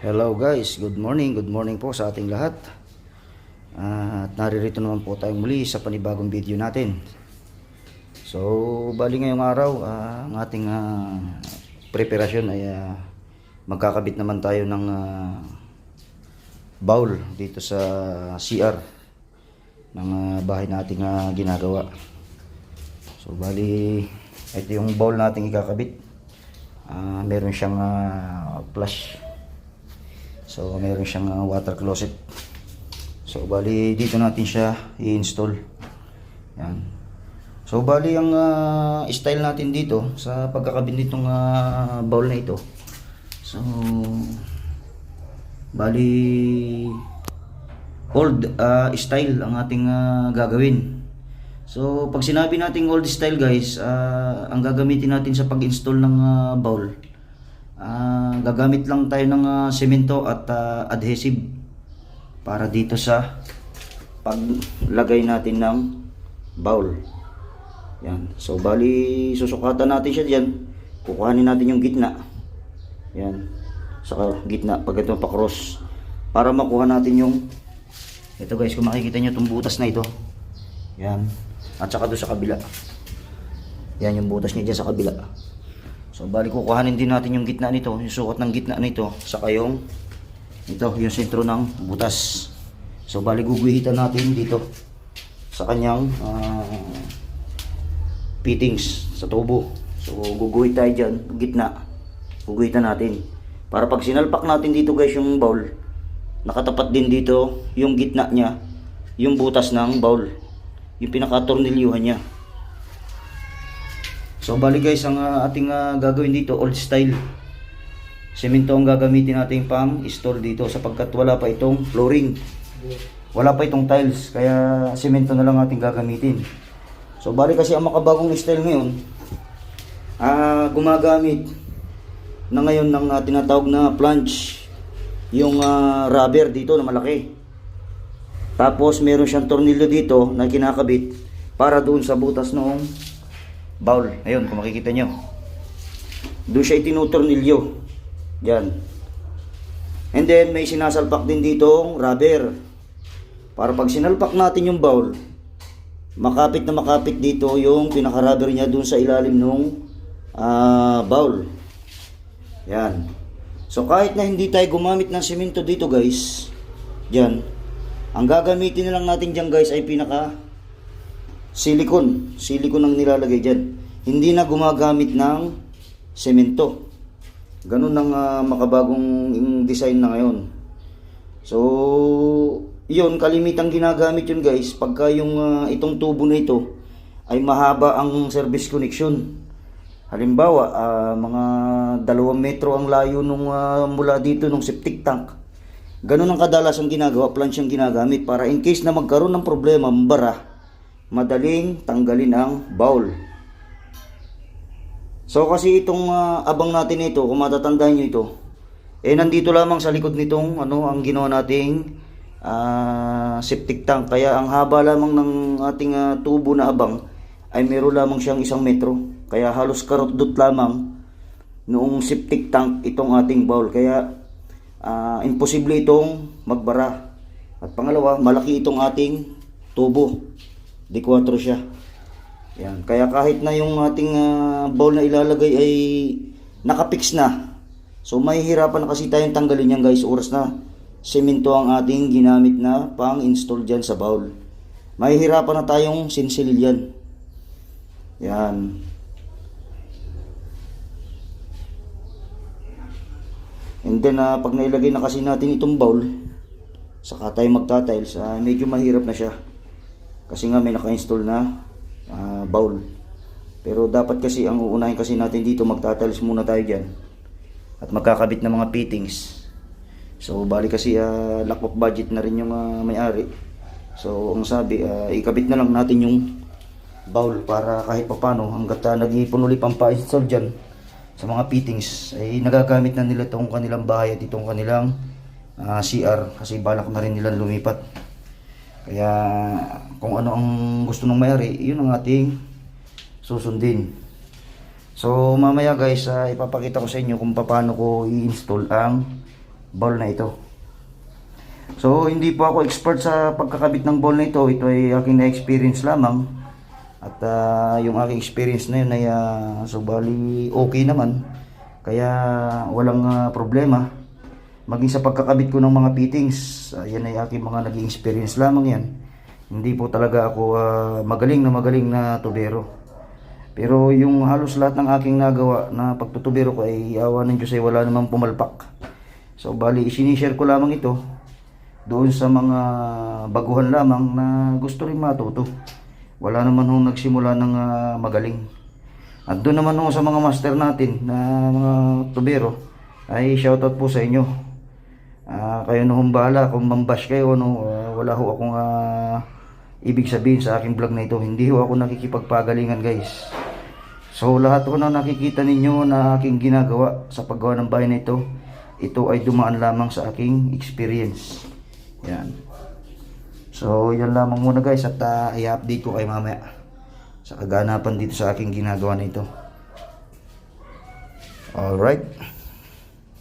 Hello guys, good morning po sa ating lahat. At naririto naman po tayong muli sa panibagong video natin. So, bali ngayong araw, ang ating preparasyon ay magkakabit naman tayo ng bowl dito sa CR ng bahay nating ginagawa. So, bali ito yung bowl nating ikakabit. Meron siyang flush. So meron siyang water closet. So bali dito natin siya i-install. Yan. So bali ang style natin dito sa pagkakabit nitong bowl na ito. So bali old style ang ating gagawin. So pag sinabi nating old style guys, ang gagamitin natin sa pag-install ng bowl, gagamit lang tayo ng semento at adhesive para dito sa paglagay natin ng bowl. Yan. So bali susukatan natin siya diyan. Kukuhanin natin yung gitna. Yan. Sa gitna pag ito pa cross para makuha natin yung ito guys, kung makikita niyo itong butas na ito. Yan. At saka doon sa kabila. Yan yung butas niya diyan sa kabila. So bali kukuhanin din natin yung gitna nito, yung sukat ng gitna nito, saka yung yung sentro ng butas. So bali guguhitan natin dito sa kanyang fittings sa tubo. So guguhit tayo dyan, gitna. Guguhitan natin. Para pag sinalpak natin dito guys yung bowl, nakatapat din dito yung gitna niya, yung butas ng bowl, yung pinaka-tornilyuhan niya. So bali guys, ang ating gagawin dito old style. Semento ang gagamitin natin pang install dito sapagkat wala pa itong flooring. Wala pa itong tiles, kaya semento na lang ating gagamitin. So bali kasi ang makabagong style ngayon, gumagamit na ngayon ng tinatawag na flange. Yung rubber dito na malaki. Tapos meron siyang tornilyo dito na kinakabit para doon sa butas noong bowl. Ayun, kung makikita nyo, doon siya itinutornilyo dyan. And then may sinasalpak din ditong rubber para pag sinalpak natin yung bowl, makapit na makapit dito yung pinaka rubber niya doon sa ilalim nung bowl. Yan. So kahit na hindi tayo gumamit ng semento dito guys, dyan, ang gagamitin na lang natin dyan guys ay pinaka silicone ang nilalagay dyan. Hindi na gumagamit ng semento. Ganun ang makabagong design na ngayon. So yun, kalimitang ginagamit yun guys pagka yung itong tubo na ito ay mahaba ang service connection. Halimbawa mga 2 metro ang layo nung mula dito nung septic tank. Ganun ang kadalas ang ginagawa, planche ang ginagamit para in case na magkaroon ng problema, mabara, madaling tanggalin ang bowl. So kasi itong abang natin ito, kung matatandaan nyo ito, nandito lamang sa likod nitong ang ginawa nating septic tank. Kaya ang haba lamang ng ating tubo na abang ay meron lamang siyang 1 metro. Kaya halos karot-dot lamang noong septic tank itong ating bowl. Kaya imposible itong magbara. At pangalawa, malaki itong ating tubo. D4 siya. Yan. Kaya kahit na yung ating bowl na ilalagay ay nakapix na. So mahihirapan na kasi tayong tanggalin yan guys. Oras na semento ang ating ginamit na pang-install dyan sa bowl. Mahihirapan na tayong sinsilil yan. Yan. And then pag nailagay na kasi natin itong bowl, saka tayo magta-tiles, medyo mahirap na siya. Kasi nga may naka-install na bowl. Pero dapat kasi ang uunahin kasi natin dito, magta-tiles muna tayo dyan. At magkakabit ng mga fittings. So bali kasi lack of budget na rin yung may-ari. So ang sabi, ikabit na lang natin yung bowl para kahit papano hanggat nag-iipon ulit pang pa-install dyan sa mga fittings ay nagagamit na nila itong kanilang bahay at itong kanilang CR kasi balak na rin nilang lumipat. Kaya kung ano ang gusto ng may-ari, yun ang ating susundin. So mamaya guys, ipapakita ko sa inyo kung paano ko i-install ang bowl na ito. So hindi po ako expert sa pagkakabit ng bowl na ito. Ito ay aking na-experience lamang. At yung aking experience na yun ay so bali okay naman. Kaya walang problema. Maging sa pagkakabit ko ng mga fittings, yan ay aking mga naging experience lamang yan. Hindi po talaga ako magaling na tubero. Pero yung halos lahat ng aking nagawa na pagtutubero ko ay awa ng Diyos ay wala namang pumalpak. So bali isinishare ko lamang ito doon sa mga baguhan lamang na gusto rin matuto. Wala naman hong nagsimula ng magaling. At doon naman ho sa mga master natin na mga tubero ay shoutout po sa inyo. Kayo na hong bahala kung mambash kayo, wala ho akong ibig sabihin sa aking vlog na ito. Hindi ho ako nakikipagpagalingan guys. So lahat ho na nakikita ninyo na aking ginagawa sa paggawa ng bahay na ito ay dumaan lamang sa aking experience. Yan. So yan lamang muna guys at i-update ko kayo mamaya sa kaganapan dito sa aking ginagawa na ito. Alright.